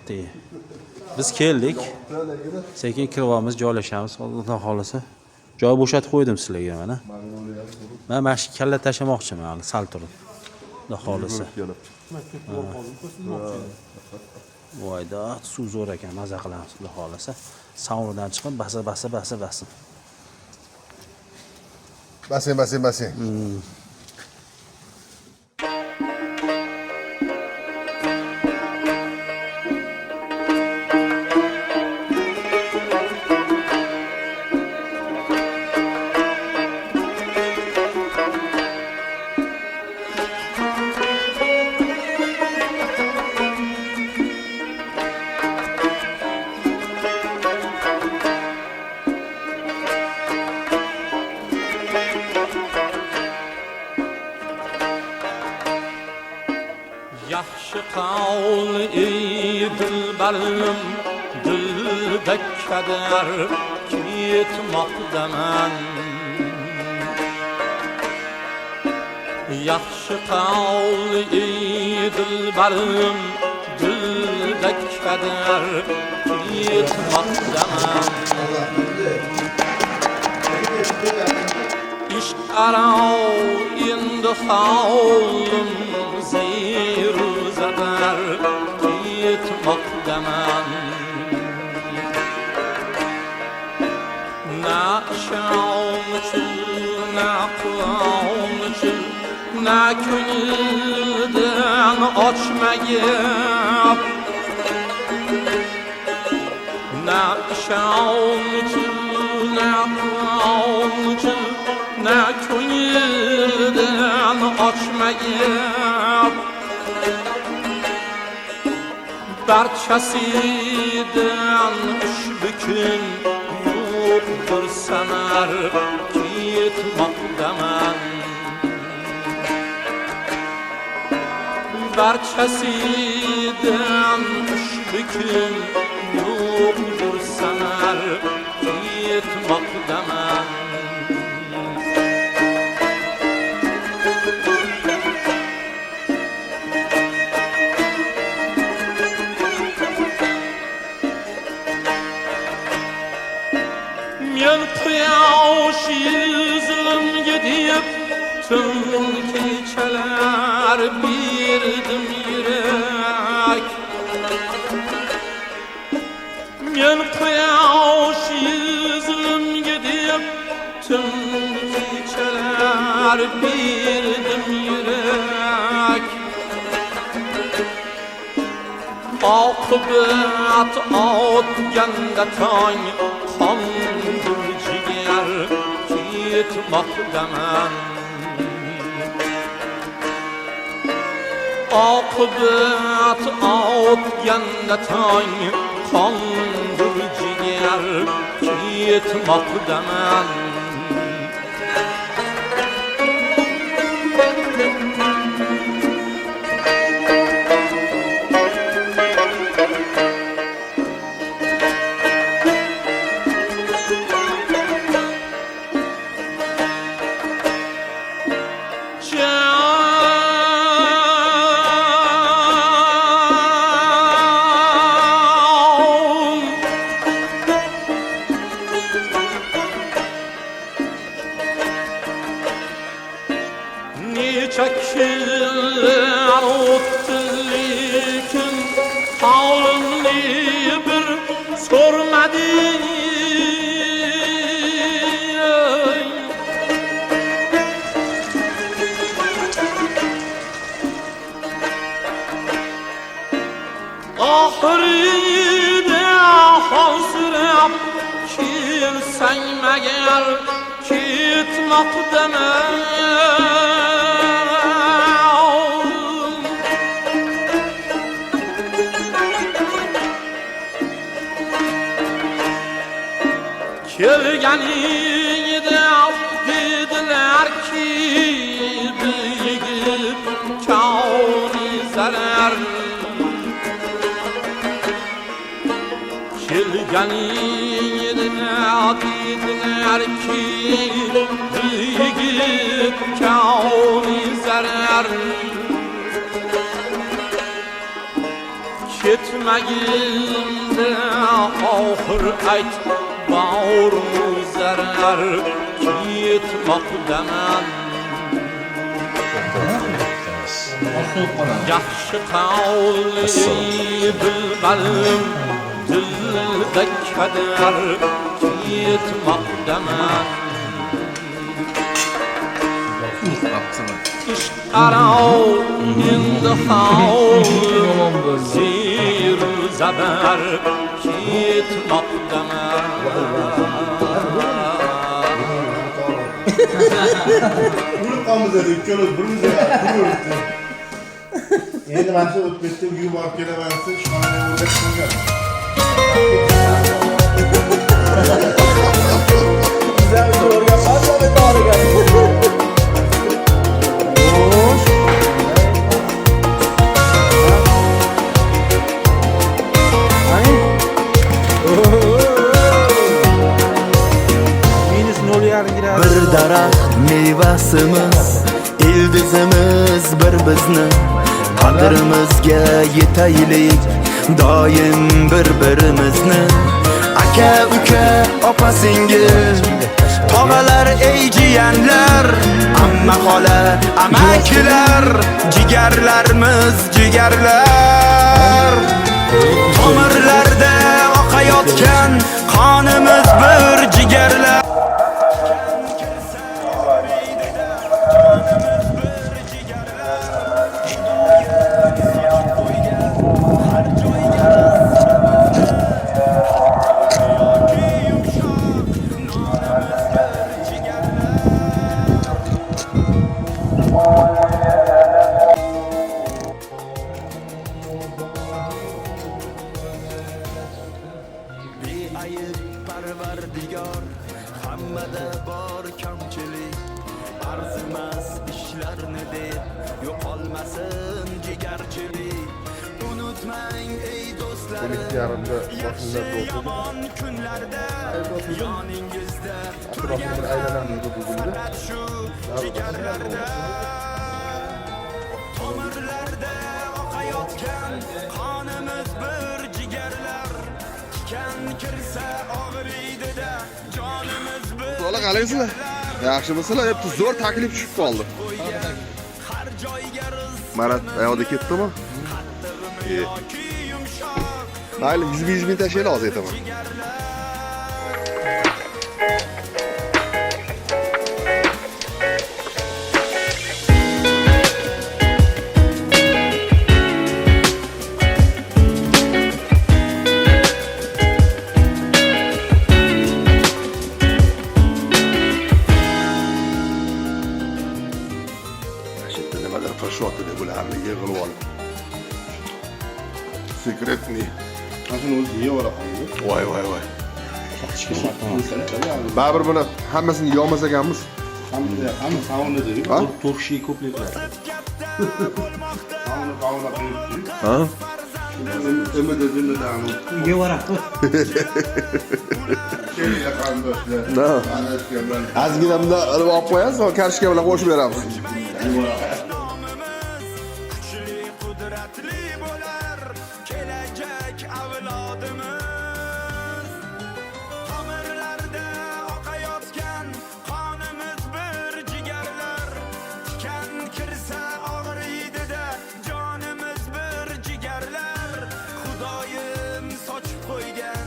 de. Biz keldik. Sekin kiryapmiz, joylashamiz. Xudo xolisa. Joy bo'shatib qo'ydim sizlarga mana. Men mana shu kalla tashlamoqchiman hali sal turib. Xudo xolisa. Voyda, suv zo'r ekan, maza qilamiz xudo xolisa. Saundan chiqib basa. Basing. Yaxşı qavl ey dilbarim, dilda kadar ketmoqdaman. Yaxşı qavl ey dilbarim, dilda kadar ketmoqdaman. İş arav endi havlim zeyru zadar ketmoqdaman. Na şam uchun, na qulon uchun, na ko'ngildan ochmagin. Na şam uchun, na qulon uchun, na ko'ngildan ochmagin. Barchasidan ushbu kun yo'q bir samar ketmoqdaman. Barchasidan ushbu kun yo'q bir samar ketmoqdaman. Men quyosh yuzimga deb tun kechalar berdim yurak. Men quyosh yuzimga deb tun kechalar berdim yurak. Oqibat otganda tong qondir jigar ketmoqdaman. Oqibat otganda tong qondir jigar ketmoqdaman. Necha kunlar o'tdi lekin holimni bir so'ramading. Oxirida hozirab kelsang magar ketmoqdaman. Kelganingda dedilar ki yigit kavni zarar. Kelganingda dedilar ki yigit kavni zarar. ketmaginde oxir ayt bağırmu zarar ketmoqdaman yaxshi qavli bilmalim dilda kadar ketmoqdaman ishq arov endi hovlim zir zabar ketmoqdaman Qolmiz dedi, ikkimiz birimiz turibdi. Endi mana shu o'tib ketdi, uyga borib kelaman, ishxonaga o'rgatib qo'ygan. Bizlar o'rgatib qolsa torigan. Bir daraxt mevasimiz, ildizimiz bir bizni qadrimizga yetaylik doim bir-birimizni. Aka uka opa singil tog'alar ey jiyanlar, amma xola amakilar, jigarlarimiz jigarlar. Tomirlarda oqayotgan qonimiz bir jigarlar. Parvardigor hammada bor kamchilik, arzimas ishlarni deb yo'qolmasin jigarchilik. Unutmang ey do'stlarim, yomon kunlarda yoningizda turgan faqat shu jigarlarda. Tomirlarda oqayotgan qonimiz bir jigarlar. Tikan kirsa og'riydi-da jonimiz bir. To'la qalaysizlar. Yaxshimisizlar? Hep zo'r taklif tushib qoldi. Har joyga Marat ayoqda ketdimi? Mayli 100 ming tashlaylik hozir aytaman. Nimadir qilishyoqdi deb ularni yig'ilib olib. Sekretni. Mana o'zi yeyora qoldi. Voy. Baribir buni hammasini yeyolmas ekanmiz. Hamma saunada-ku. Ha? Turshi ko'pliklar. Sauna qo'yib. Ha? Umidini Yevara. Kelinglar qarindoshlar. Da. Adashgan bilan Ozgina bunda olib qo'yasiz, karishka bilan qo'shib beramiz. kuchli qudratli bo'lar kelajak avlodimiz. Tomirlarda oqayotgan qonimiz bir jigarlar. Tikan kirsa og'riydi-da jonimiz bir jigarlar. Xudoyim sochib qo'ygan